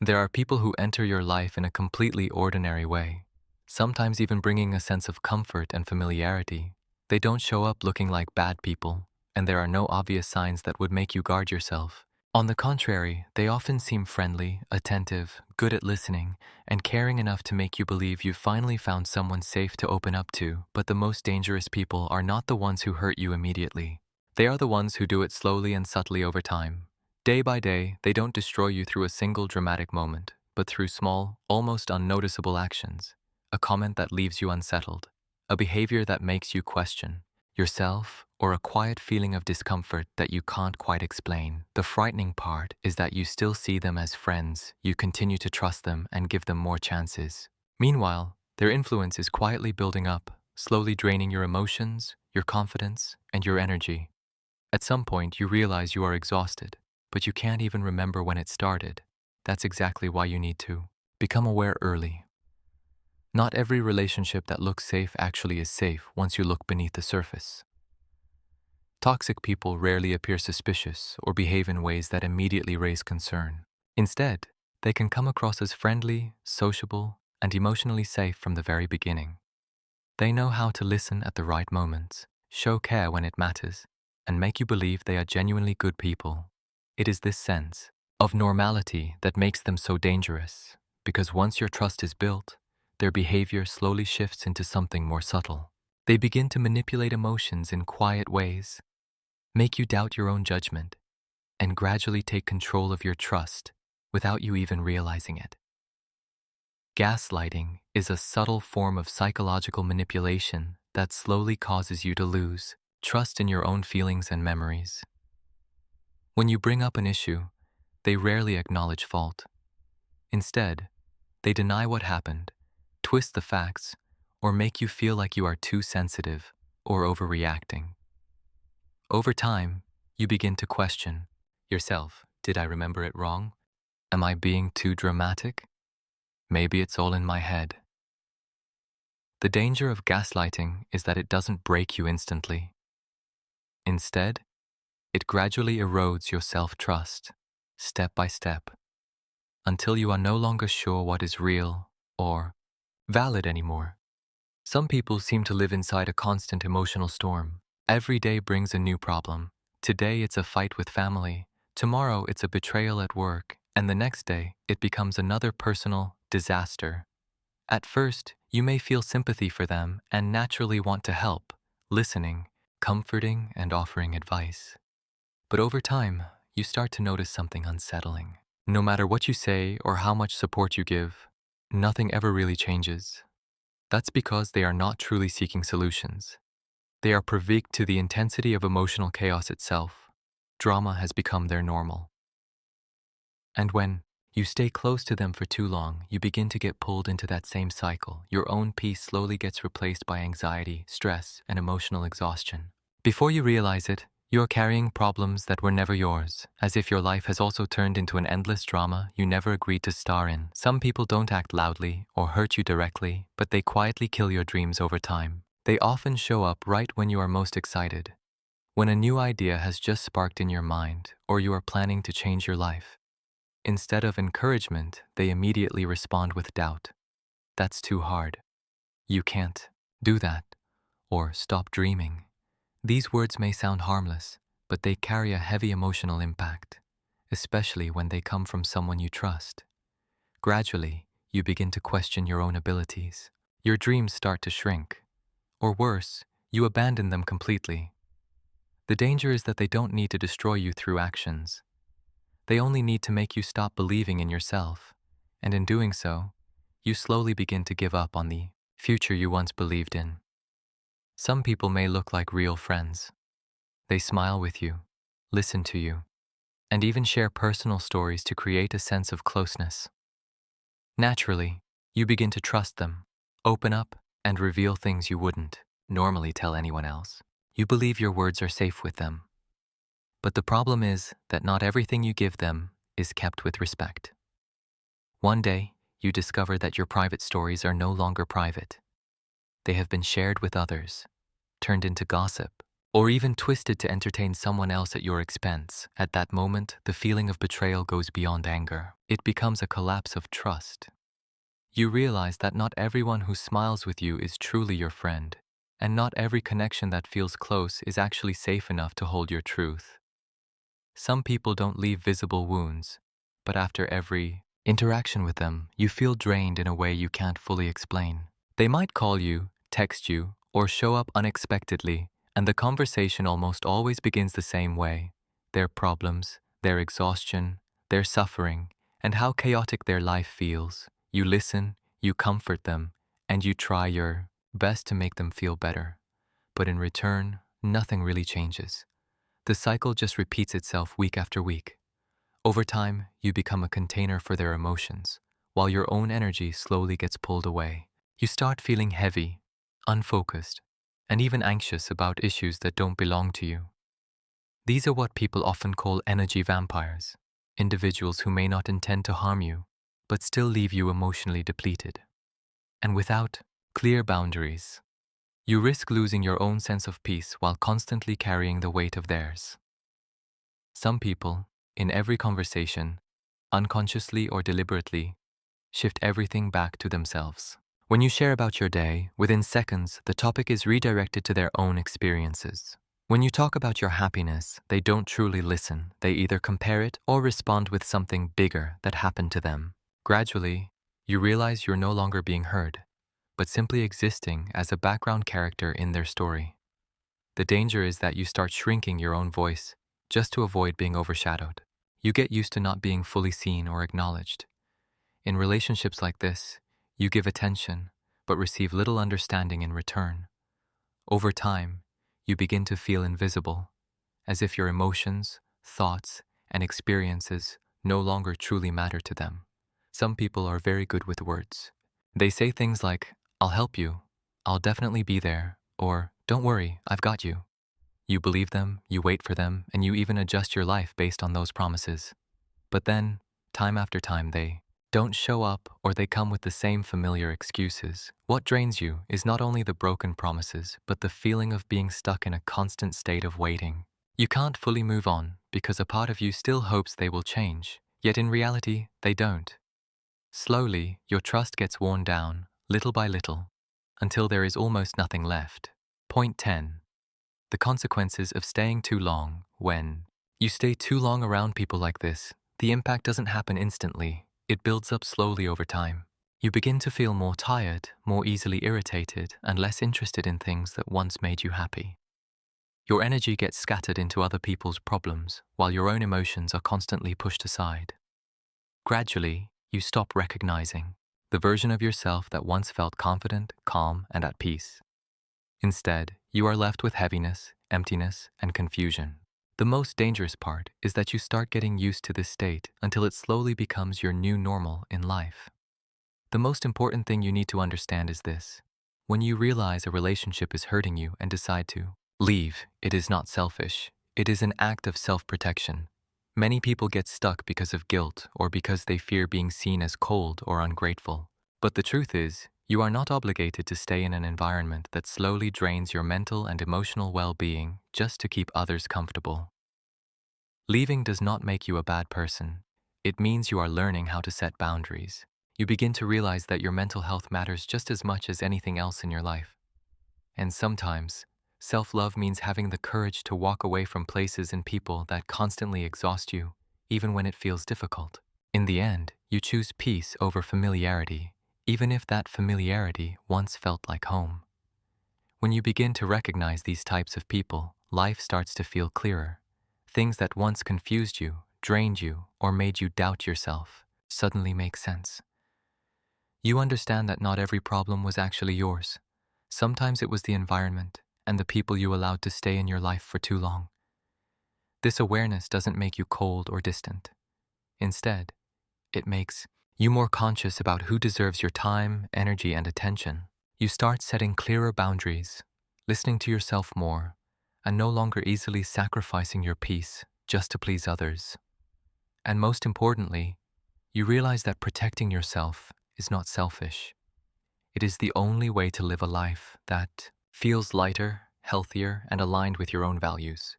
There are people who enter your life in a completely ordinary way, sometimes even bringing a sense of comfort and familiarity. They don't show up looking like bad people, and there are no obvious signs that would make you guard yourself. On the contrary, they often seem friendly, attentive, good at listening, and caring enough to make you believe you've finally found someone safe to open up to. But the most dangerous people are not the ones who hurt you immediately. They are the ones who do it slowly and subtly over time. Day by day, they don't destroy you through a single dramatic moment, but through small, almost unnoticeable actions. A comment that leaves you unsettled, a behavior that makes you question yourself, or a quiet feeling of discomfort that you can't quite explain. The frightening part is that you still see them as friends, you continue to trust them and give them more chances. Meanwhile, their influence is quietly building up, slowly draining your emotions, your confidence, and your energy. At some point, you realize you are exhausted, but you can't even remember when it started. That's exactly why you need to become aware early. Not every relationship that looks safe actually is safe once you look beneath the surface. Toxic people rarely appear suspicious or behave in ways that immediately raise concern. Instead, they can come across as friendly, sociable, and emotionally safe from the very beginning. They know how to listen at the right moments, show care when it matters, and make you believe they are genuinely good people. It is this sense of normality that makes them so dangerous, because once your trust is built, their behavior slowly shifts into something more subtle. They begin to manipulate emotions in quiet ways, make you doubt your own judgment, and gradually take control of your trust without you even realizing it. Gaslighting is a subtle form of psychological manipulation that slowly causes you to lose trust in your own feelings and memories. When you bring up an issue, they rarely acknowledge fault. Instead, they deny what happened, twist the facts, or make you feel like you are too sensitive or overreacting. Over time, you begin to question yourself. Did I remember it wrong? Am I being too dramatic? Maybe it's all in my head. The danger of gaslighting is that it doesn't break you instantly. Instead, it gradually erodes your self-trust, step by step, until you are no longer sure what is real or valid anymore. Some people seem to live inside a constant emotional storm. Every day brings a new problem. Today it's a fight with family, tomorrow it's a betrayal at work, and the next day it becomes another personal disaster. At first, you may feel sympathy for them and naturally want to help, listening, comforting, and offering advice. But over time, you start to notice something unsettling. No matter what you say or how much support you give, nothing ever really changes. That's because they are not truly seeking solutions. They are privy to the intensity of emotional chaos itself. Drama has become their normal. And when you stay close to them for too long, you begin to get pulled into that same cycle. Your own peace slowly gets replaced by anxiety, stress, and emotional exhaustion. Before you realize it, you're carrying problems that were never yours, as if your life has also turned into an endless drama you never agreed to star in. Some people don't act loudly or hurt you directly, but they quietly kill your dreams over time. They often show up right when you are most excited, when a new idea has just sparked in your mind or you are planning to change your life. Instead of encouragement, they immediately respond with doubt. That's too hard. You can't do that. Or stop dreaming. These words may sound harmless, but they carry a heavy emotional impact, especially when they come from someone you trust. Gradually, you begin to question your own abilities. Your dreams start to shrink. Or worse, you abandon them completely. The danger is that they don't need to destroy you through actions. They only need to make you stop believing in yourself, and in doing so, you slowly begin to give up on the future you once believed in. Some people may look like real friends. They smile with you, listen to you, and even share personal stories to create a sense of closeness. Naturally, you begin to trust them, open up, and reveal things you wouldn't normally tell anyone else. You believe your words are safe with them. But the problem is that not everything you give them is kept with respect. One day, you discover that your private stories are no longer private. They have been shared with others, turned into gossip, or even twisted to entertain someone else at your expense. At that moment, the feeling of betrayal goes beyond anger. It becomes a collapse of trust. You realize that not everyone who smiles with you is truly your friend, and not every connection that feels close is actually safe enough to hold your truth. Some people don't leave visible wounds, but after every interaction with them, you feel drained in a way you can't fully explain. They might call you, text you, or show up unexpectedly, and the conversation almost always begins the same way: their problems, their exhaustion, their suffering, and how chaotic their life feels. You listen, you comfort them, and you try your best to make them feel better. But in return, nothing really changes. The cycle just repeats itself week after week. Over time, you become a container for their emotions, while your own energy slowly gets pulled away. You start feeling heavy, unfocused, and even anxious about issues that don't belong to you. These are what people often call energy vampires, individuals who may not intend to harm you, but still leave you emotionally depleted. And without clear boundaries, you risk losing your own sense of peace while constantly carrying the weight of theirs. Some people, in every conversation, unconsciously or deliberately, shift everything back to themselves. When you share about your day, within seconds, the topic is redirected to their own experiences. When you talk about your happiness, they don't truly listen. They either compare it or respond with something bigger that happened to them. Gradually, you realize you're no longer being heard, but simply existing as a background character in their story. The danger is that you start shrinking your own voice just to avoid being overshadowed. You get used to not being fully seen or acknowledged. In relationships like this, you give attention, but receive little understanding in return. Over time, you begin to feel invisible, as if your emotions, thoughts, and experiences no longer truly matter to them. Some people are very good with words. They say things like, "I'll help you," "I'll definitely be there," or "Don't worry, I've got you." You believe them, you wait for them, and you even adjust your life based on those promises. But then, time after time, they don't show up, or they come with the same familiar excuses. What drains you is not only the broken promises, but the feeling of being stuck in a constant state of waiting. You can't fully move on because a part of you still hopes they will change, yet in reality, they don't. Slowly, your trust gets worn down, little by little, until there is almost nothing left. Point 10. The consequences of staying too long. When you stay too long around people like this, the impact doesn't happen instantly. It builds up slowly over time. You begin to feel more tired, more easily irritated, and less interested in things that once made you happy. Your energy gets scattered into other people's problems, while your own emotions are constantly pushed aside. Gradually, you stop recognizing the version of yourself that once felt confident, calm, and at peace. Instead, you are left with heaviness, emptiness, and confusion. The most dangerous part is that you start getting used to this state until it slowly becomes your new normal in life. The most important thing you need to understand is this: when you realize a relationship is hurting you and decide to leave, it is not selfish. It is an act of self-protection. Many people get stuck because of guilt or because they fear being seen as cold or ungrateful. But the truth is, you are not obligated to stay in an environment that slowly drains your mental and emotional well-being just to keep others comfortable. Leaving does not make you a bad person. It means you are learning how to set boundaries. You begin to realize that your mental health matters just as much as anything else in your life. And sometimes, self-love means having the courage to walk away from places and people that constantly exhaust you, even when it feels difficult. In the end, you choose peace over familiarity, even if that familiarity once felt like home. When you begin to recognize these types of people, life starts to feel clearer. Things that once confused you, drained you, or made you doubt yourself suddenly make sense. You understand that not every problem was actually yours. Sometimes it was the environment and the people you allowed to stay in your life for too long. This awareness doesn't make you cold or distant. Instead, it makes you more conscious about who deserves your time, energy, and attention. You start setting clearer boundaries, listening to yourself more, and no longer easily sacrificing your peace just to please others. And most importantly, you realize that protecting yourself is not selfish. It is the only way to live a life that feels lighter, healthier, and aligned with your own values.